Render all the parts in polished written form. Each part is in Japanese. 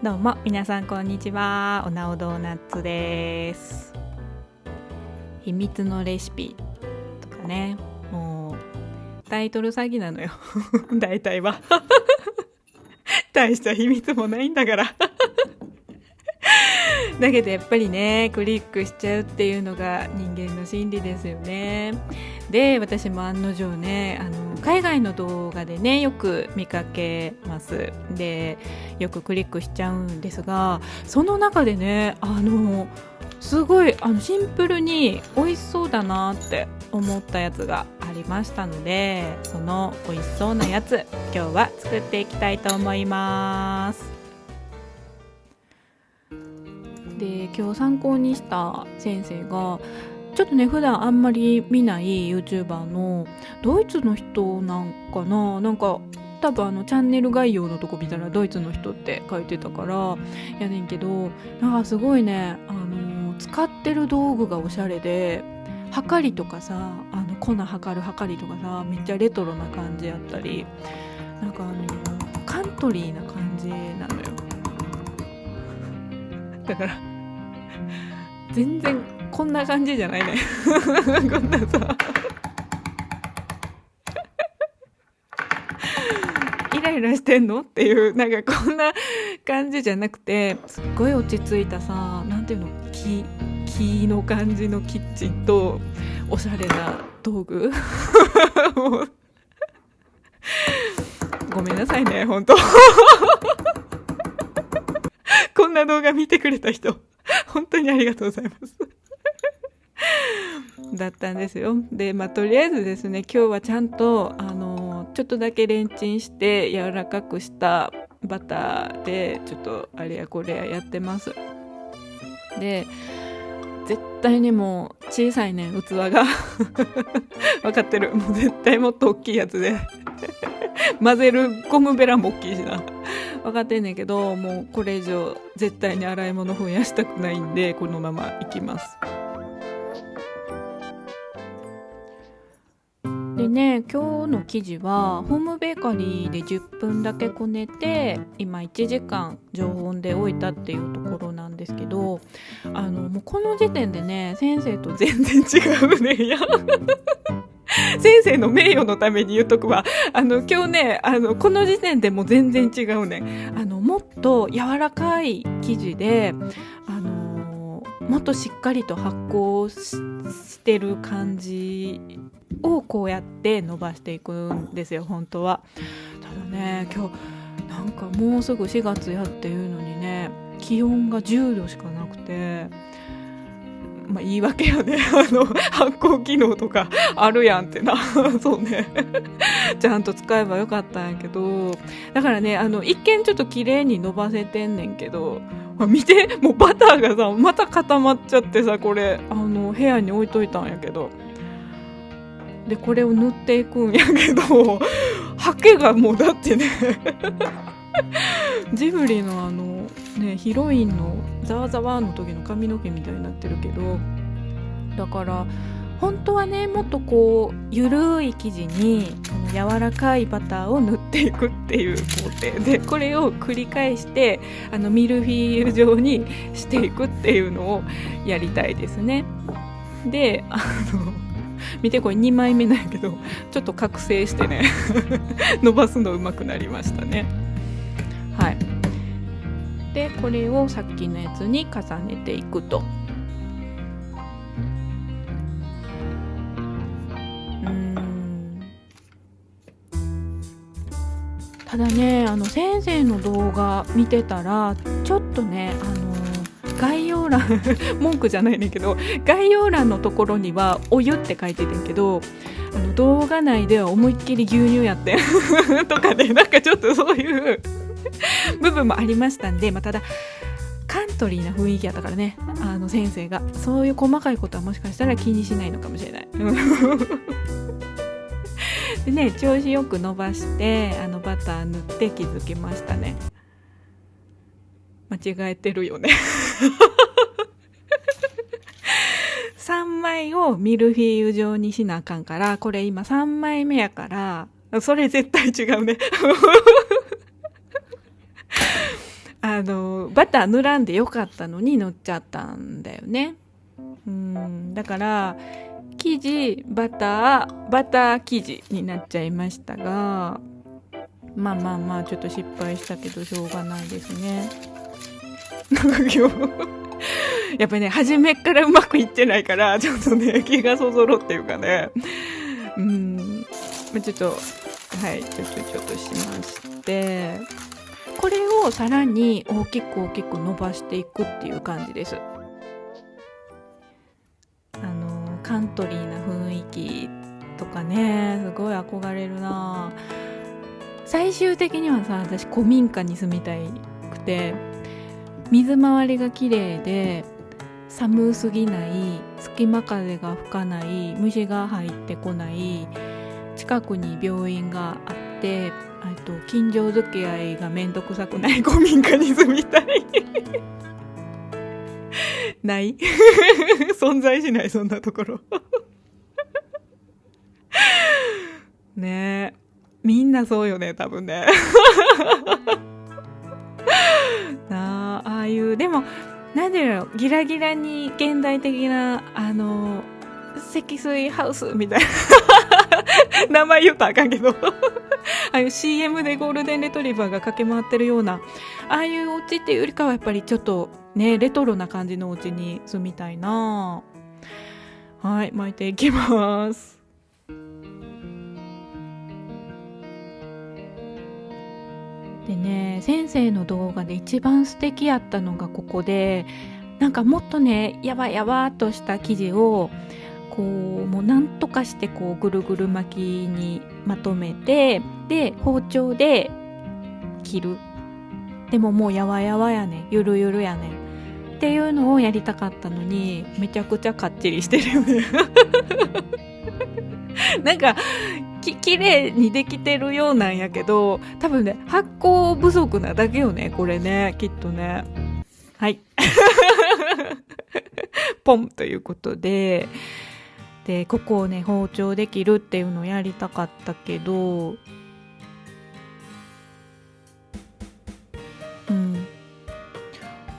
どうも皆さんこんにちは。おなおドーナツです。秘密のレシピとかね、もうタイトル詐欺なのよ大体は大した秘密もないんだからだけどやっぱりね、クリックしちゃうっていうのが人間の心理ですよね。で、私も案の定ね、海外の動画でねよく見かけます。で、よくクリックしちゃうんですが、その中でね、すごいシンプルに美味しそうだなって思ったやつがありましたので、その美味しそうなやつ今日は作っていきたいと思います。で、今日参考にした先生がちょっとね、普段あんまり見ない YouTuber のドイツの人なんかな、なんか多分チャンネル概要のとこ見たらドイツの人って書いてたからやねんけど、なんかすごいね、使ってる道具がおしゃれで、はかりとかさ、粉測るはかりとかさ、めっちゃレトロな感じやったり、なんかカントリーな感じなのよ。だから全然こんな感じじゃないねこんなさイライラしてんのっていう、なんかこんな感じじゃなくて、すっごい落ち着いたさ、なんていうの、木の感じのキッチンとおしゃれな道具もうごめんなさいね、本当こんな動画見てくれた人本当にありがとうございますだったんですよ。で、とりあえずですね、今日はちゃんとちょっとだけレンチンして柔らかくしたバターでちょっとあれやこれややってます。で、絶対にもう小さいね、器が分かってる、もう絶対もっと大きいやつで混ぜるゴムベラも大きいしな、分かってんねんけど、もうこれ以上絶対に洗い物増やしたくないんで、このままいきます。でね、今日の生地はホームベーカリーで10分だけこねて、今1時間常温で置いたっていうところなんですけど、もうこの時点でね、先生と全然違うねや先生の名誉のために言っとくわ。今日ね、この時点でもう全然違うね。もっと柔らかい生地で、もっとしっかりと発酵してる感じをこうやって伸ばしていくんですよ、本当は。ただね、今日なんかもうすぐ4月やっていうのにね、気温が10度しかなくて、言い訳やね、発酵機能とかあるやんってなそうねちゃんと使えばよかったんやけど、だからね、一見ちょっと綺麗に伸ばせてんねんけど、見て、もうバターがさまた固まっちゃってさ、これ部屋に置いといたんやけど、でこれを塗っていくんやけどハケがもうだってねジブリのね、ヒロインのザワザワの時の髪の毛みたいになってるけど、だから本当はね、もっとこうゆるい生地に柔らかいバターを塗っていくっていう工程で、これを繰り返してミルフィーユ状にしていくっていうのをやりたいですね。で、見て、これ2枚目なんやけど、ちょっと覚醒してね伸ばすの上手くなりましたね。はい。で、これをさっきのやつに重ねていくと、ただね、先生の動画見てたらちょっとね、概要欄文句じゃないねんけど、概要欄のところにはお湯って書いててんけど、動画内では思いっきり牛乳やってんとかね、なんかちょっとそういう部分もありましたんで、ただカントリーな雰囲気やったからね、先生がそういう細かいことはもしかしたら気にしないのかもしれないでね、調子よく伸ばしてバター塗って気づきましたね。間違えてるよね3枚をミルフィーユ状にしなあかんから、これ今3枚目やから、それ絶対違うねバター塗らんでよかったのに塗っちゃったんだよね。だから生地バター生地になっちゃいましたが、まあちょっと失敗したけどしょうがないですね。なんか今日やっぱりね、初めっからうまくいってないからちょっとね気がそぞろっていうかね、ちょっとはいちょっとしまして、これをさらに大きく伸ばしていくっていう感じです。カントリーな雰囲気とかね、すごい憧れるな。最終的にはさ、私古民家に住みたいくて、水回りが綺麗で寒すぎない、隙間風が吹かない、虫が入ってこない、近くに病院があって、近所付き合いがめんどくさくない古民家に住みたいない存在しない、そんなところねえ、みんなそうよね、多分ねなあ、ああいうでもなんでだろう、ギラギラに現代的な積水ハウスみたいな名前言ったらあかんけどああいう CM でゴールデンレトリバーが駆け回ってるような、ああいうお家っていうよりかはやっぱりちょっとね、レトロな感じのお家に住みたいな。はい、巻いていきます。でね、先生の動画で一番素敵やったのがここで、なんかもっとね、やわやわっとした生地をこうもうなんとかしてこうぐるぐる巻きにまとめて、で包丁で切る。でももうやわやわやね、ゆるゆるやねっていうのをやりたかったのに、めちゃくちゃかっちりしてるよねなんか綺麗にできてるようなんやけど、多分ね、発酵不足なだけよね、これね、きっとね。はいポンということで、ここをね包丁で切るっていうのをやりたかったけど、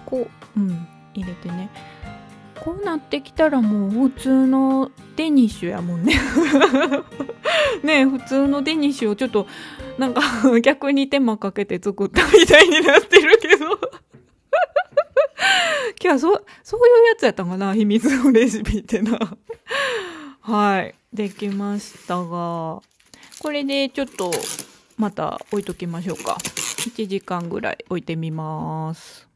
こう入れてね、こうなってきたらもう普通のデニッシュやもんねねえ、普通のデニッシュをちょっとなんか逆に手間かけて作ったみたいになってるけど今日はそういうやつやったかな、秘密のレシピってなはい、できましたが、これでちょっとまた置いときましょうか。1時間ぐらい置いてみます。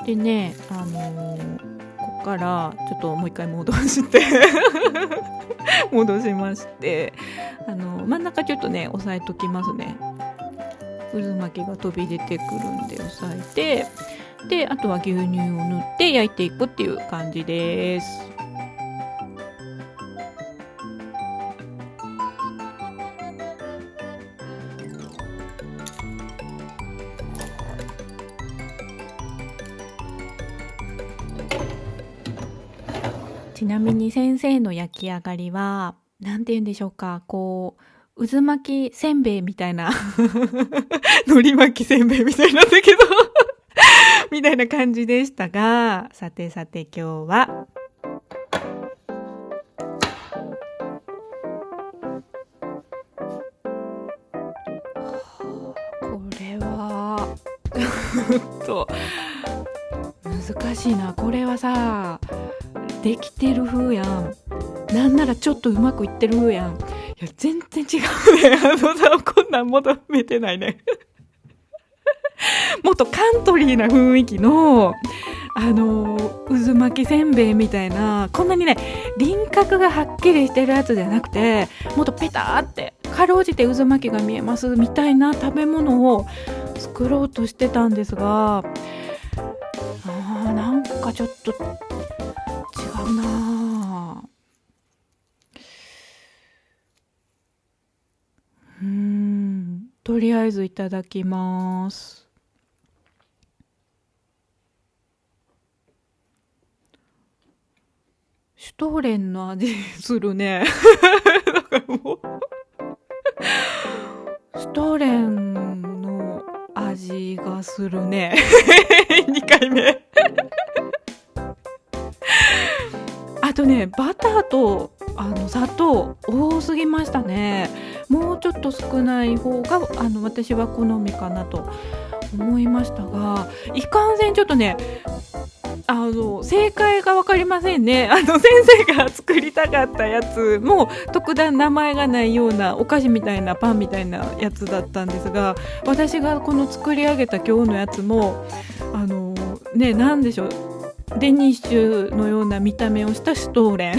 でね、ここからちょっともう一回戻して戻しまして、真ん中ちょっとね押さえときますね。渦巻きが飛び出てくるんで押さえて、であとは牛乳を塗って焼いていくっていう感じです。ちなみに先生の焼き上がりはなんて言うんでしょうか、こう渦巻きせんべいみたいな海苔巻きせんべいみたいなんだけどみたいな感じでしたが、さて今日はこれはちょっと難しいな。これはさ、できてる風やん。なんならちょっとうまくいってる風やん。いや全然違うね。こんなん求めてないねもっとカントリーな雰囲気の渦巻きせんべいみたいな、こんなにね輪郭がはっきりしてるやつじゃなくて、もっとペターってかろうじて渦巻きが見えますみたいな食べ物を作ろうとしてたんですが、なんかちょっと違うな。とりあえずいただきます。シュトーレンの味するねだからもうストレンの味がするね2回目あとね、バターと砂糖多すぎましたね。もうちょっと少ない方が私は好みかなと思いましたが、いかんせんちょっとね正解が分かりませんね。先生が作りたかったやつも特段名前がないようなお菓子みたいなパンみたいなやつだったんですが、私がこの作り上げた今日のやつもなんでしょう、デニッシュのような見た目をしたシュトーレン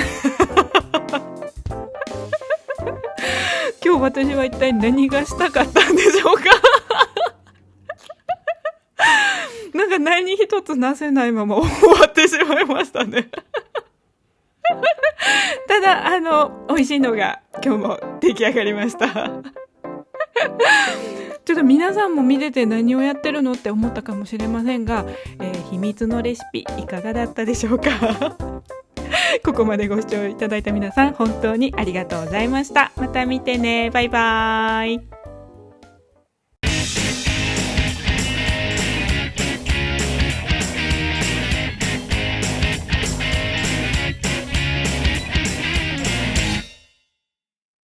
今日私は一体何がしたかったんでしょうかなんか何一つなせないまま終わってしまいましたねただ美味しいのが今日も出来上がりましたちょっと皆さんも見てて何をやってるのって思ったかもしれませんが、秘密のレシピいかがだったでしょうかここまでご視聴いただいた皆さん本当にありがとうございました。また見てね。バイバーイ。